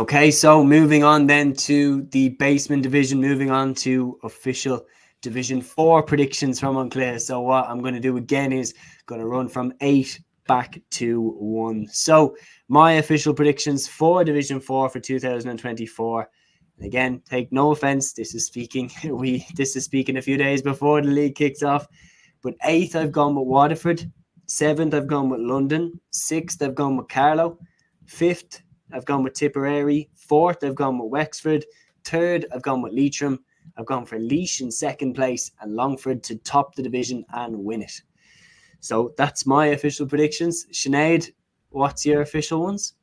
Okay, so moving on then to the basement division, moving on to official Division 4 predictions from An Cluiche. So what I'm going to do again is going to run from 8 back to 1. So my official predictions for Division 4 for 2024. And again, take no offense. This is speaking a few days before the league kicks off. But 8th, I've gone with Waterford. 7th, I've gone with London. 6th, I've gone with Carlow. 5th, I've gone with Tipperary. 4th, I've gone with Wexford. 3rd, I've gone with Leitrim. I've gone for Laois in 2nd place and Longford to top the division and win it. So that's my official predictions. Sinead, what's your official ones?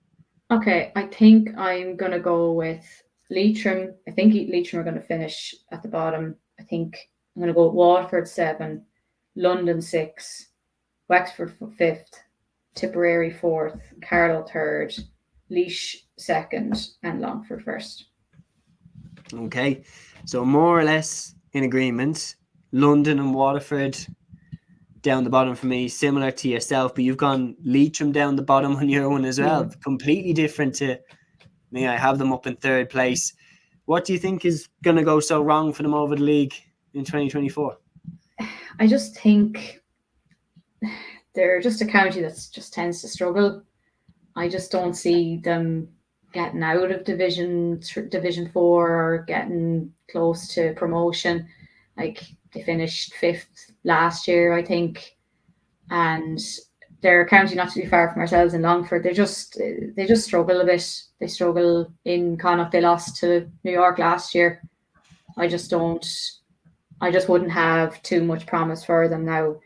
Okay, I think I'm going to go with Leitrim. I think Leitrim are going to finish at the bottom. I think I'm going to go with Waterford 7, London 6, Wexford 5th, Tipperary 4th, Carlow 3rd, Laois 2nd, and Longford 1st. Okay, so more or less in agreement. London and Waterford down the bottom for me, similar to yourself, but you've gone Leitrim down the bottom on your one as well. Completely different to me. I have them up in 3rd place. What do you think is going to go so wrong for them over the league in 2024? I just think they're just a county that just tends to struggle. I just don't see them getting out of Division 4 or getting close to promotion. Like, they finished 5th last year, I think, and they're a county not to be far from ourselves in Longford. They just struggle a bit. They struggle in Connacht. They lost to New York last year. I just wouldn't have too much promise for them now.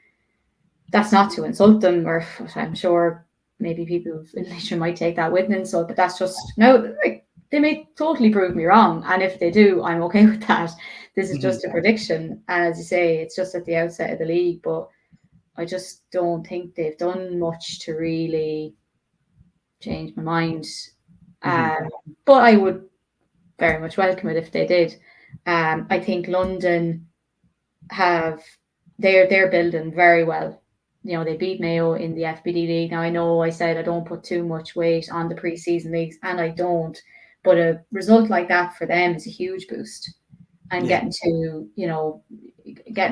That's not to insult them, or I'm sure maybe people in Leitrim might take that with an insult, but that's just no. Like, they may totally prove me wrong, and if they do, I'm okay with that. This is just a prediction, and as you say, it's just at the outset of the league. But I just don't think they've done much to really change my mind. But I would very much welcome it if they did. I think London they're building very well. You know, they beat Mayo in the FBD league. Now, I know I said I don't put too much weight on the preseason leagues, and I don't, but a result like that for them is a huge boost. And getting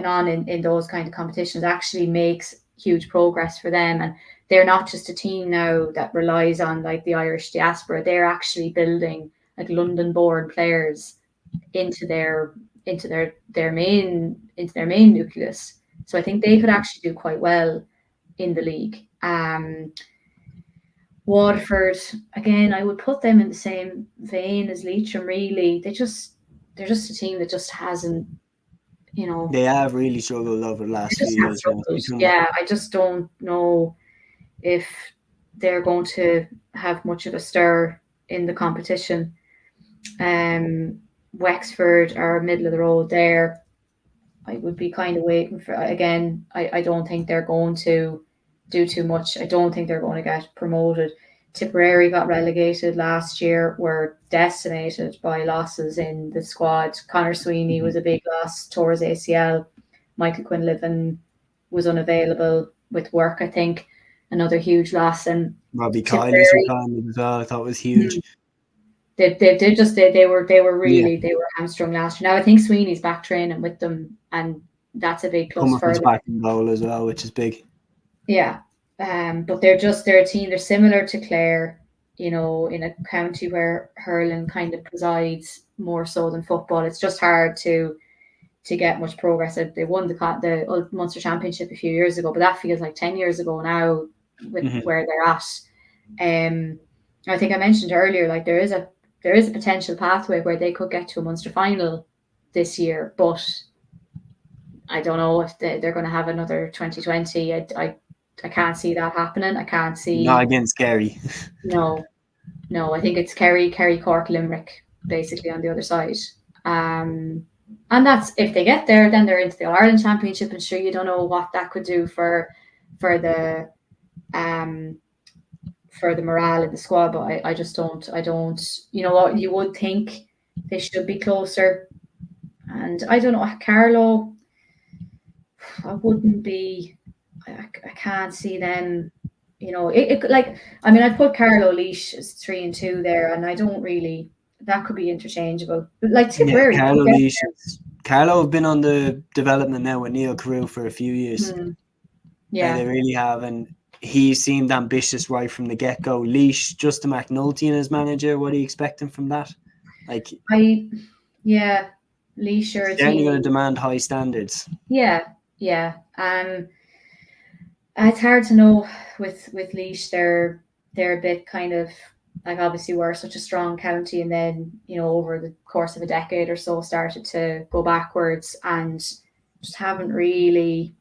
on in those kind of competitions actually makes huge progress for them. And they're not just a team now that relies on like the Irish diaspora. They're actually building like London born players into their main nucleus. So I think they could actually do quite well in the league. Waterford, again, I would put them in the same vein as Leitrim, really. They're just a team that just hasn't, They have really struggled over the last few years. Yeah, I just don't know if they're going to have much of a stir in the competition. Wexford are middle of the road there. I would be kind of waiting for, again, I don't think they're going to do too much. I don't think they're going to get promoted. Tipperary got relegated last year, were decimated by losses in the squad. Conor Sweeney was a big loss, tore his ACL. Michael Quinlivan was unavailable with work, I think. Another huge loss. And Robbie Kiley's retirement as well, I thought was huge. They were hamstrung last year. Now I think Sweeney's back training with them, and that's a big plus for them. Back in goal as well, which is big. Yeah, but they're a team. They're similar to Clare, in a county where hurling kind of presides more so than football. It's just hard to get much progress. They won the Munster Championship a few years ago, but that feels like 10 years ago now with where they're at. I think I mentioned earlier, like there is a potential pathway where they could get to a Munster final this year, but I don't know if they're going to have another 2020. I can't see that happening. I can't see. Not against Kerry. No, I think it's Kerry, Cork, Limerick, basically on the other side. And that's, if they get there, then they're into the Ireland Championship, and sure, you don't know what that could do for the morale in the squad. But I just don't. You know what? You would think they should be closer, and I don't know. Carlow, I wouldn't be. I can't see them, I'd put Carlo Leash as 3 and 2 there, and I don't really. That could be interchangeable. But like Tipperary, Carlo have been on the development now with Neil Carew for a few years. Yeah, they really have, and he seemed ambitious right from the get-go. Leash, Justin McNulty as manager, what are you expecting from that? Leash or certainly going to demand high standards. Yeah. It's hard to know with Leash. They're a bit kind of like, obviously we're such a strong county, and then over the course of a decade or so started to go backwards and just haven't really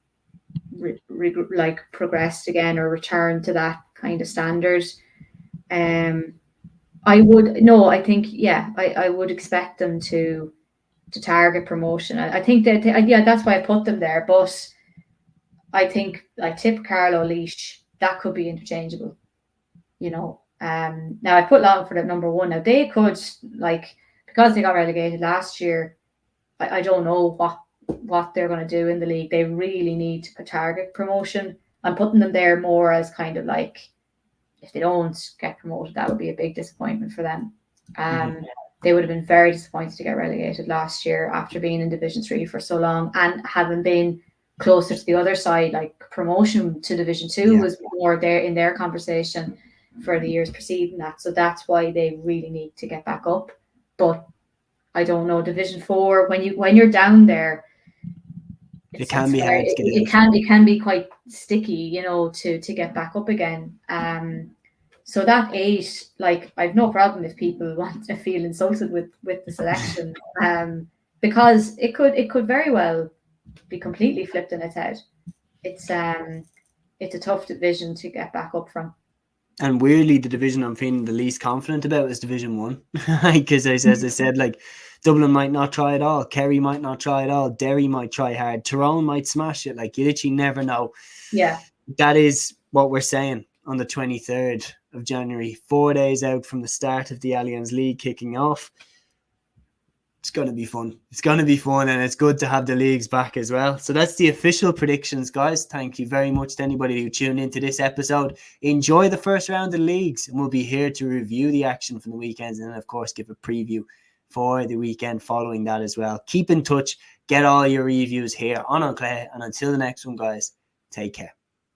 progressed again or returned to that kind of standard. I would expect them to target promotion. I think that that's why I put them there. But I think like Tip, Carlo, Leash, that could be interchangeable. Now I put Longford at number 1. Now they could, because they got relegated last year, I don't know what they're going to do in the league. They really need to target promotion. I'm putting them there more as kind of like, if they don't get promoted, that would be a big disappointment for them. They would have been very disappointed to get relegated last year after being in Division 3 for so long and having been closer to the other side. Like promotion to Division 2 was more there in their conversation for the years preceding that. So that's why they really need to get back up. But I don't know, Division 4, when you're down there, it can be hard to get it can be quite sticky, to get back up again. So that 8, like, I've no problem if people want to feel insulted with the selection, because it could very well be completely flipped in its head. It's a tough division to get back up from. And weirdly, the division I'm feeling the least confident about is Division 1. Because as I said, like, Dublin might not try at all. Kerry might not try at all. Derry might try hard. Tyrone might smash it. Like, you literally never know. Yeah. That is what we're saying on the 23rd of January. 4 days out from the start of the Allianz League kicking off. It's going to be fun. It's going to be fun, and it's good to have the leagues back as well. So that's the official predictions, guys. Thank you very much to anybody who tuned into this episode. Enjoy the first round of leagues, and we'll be here to review the action from the weekends and then, of course, give a preview for the weekend following that as well. Keep in touch. Get all your reviews here on An Cluiche, and until the next one, guys, take care.